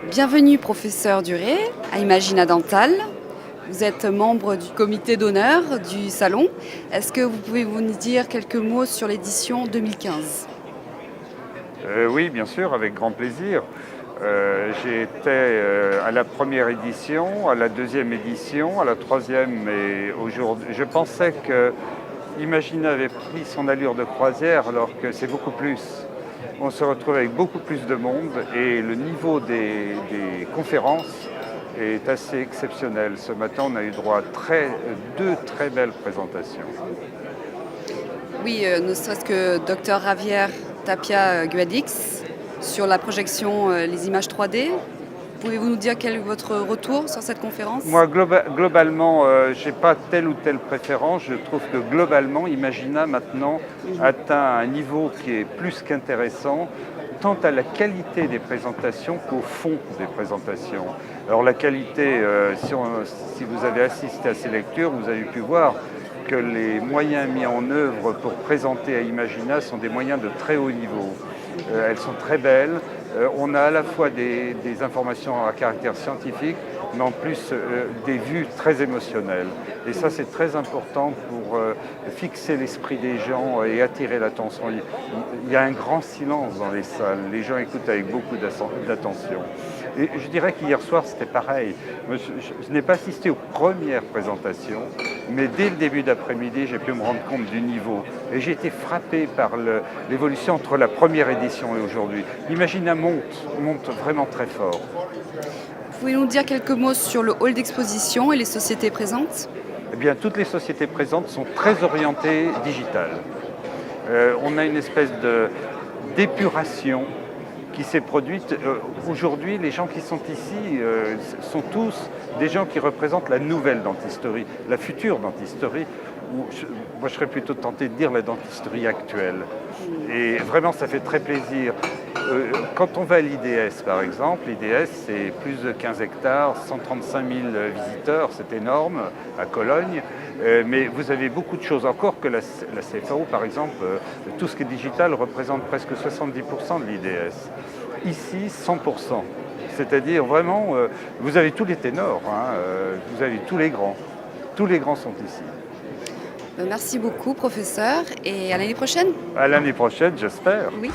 Bienvenue, professeur Duré, à Imagina Dental. Vous êtes membre du comité d'honneur du salon. Est-ce que vous pouvez nous dire quelques mots sur l'édition 2015? Oui, bien sûr, avec grand plaisir. J'ai été à la première édition, à la deuxième édition, à la troisième, et aujourd'hui, je pensais que Imagina avait pris son allure de croisière, alors que c'est beaucoup plus. On se retrouve avec beaucoup plus de monde et le niveau des conférences est assez exceptionnel. Ce matin, on a eu droit à deux très belles présentations. Oui, ne serait-ce que Dr Javier Tapia Guadix sur la projection les images 3D. Pouvez-vous nous dire quel est votre retour sur cette conférence? Moi, globalement, je n'ai pas telle ou telle préférence. Je trouve que globalement, Imagina maintenant atteint un niveau qui est plus qu'intéressant, tant à la qualité des présentations qu'au fond des présentations. Alors la qualité, si vous avez assisté à ces lectures, vous avez pu voir que les moyens mis en œuvre pour présenter à Imagina sont des moyens de très haut niveau. Elles sont très belles. On a à la fois des informations à caractère scientifique, mais en plus des vues très émotionnelles. Et ça, c'est très important pour fixer l'esprit des gens et attirer l'attention. Il y a un grand silence dans les salles. Les gens écoutent avec beaucoup d'attention. Et je dirais qu'hier soir, c'était pareil. Je n'ai pas assisté aux premières présentations, mais dès le début d'après-midi, j'ai pu me rendre compte du niveau. Et j'ai été frappé par l'évolution entre la première édition et aujourd'hui. Imagina monte vraiment très fort. Pouvez-vous nous dire quelques mots sur le hall d'exposition et les sociétés présentes? Eh bien, toutes les sociétés présentes sont très orientées digitales. On a une espèce d'épuration qui s'est produite. Aujourd'hui, les gens qui sont ici sont tous des gens qui représentent la nouvelle dentisterie, la future dentisterie, moi je serais plutôt tenté de dire la dentisterie actuelle. Et vraiment, ça fait très plaisir. Quand on va à l'IDS, par exemple, l'IDS, c'est plus de 15 hectares, 135 000 visiteurs, c'est énorme, à Cologne. Mais vous avez beaucoup de choses encore que la CFAO, par exemple, tout ce qui est digital représente presque 70% de l'IDS. Ici, 100%. C'est-à-dire vraiment, vous avez tous les ténors, vous avez tous les grands. Tous les grands sont ici. Merci beaucoup, professeur, et à l'année prochaine. À l'année prochaine, j'espère. Oui.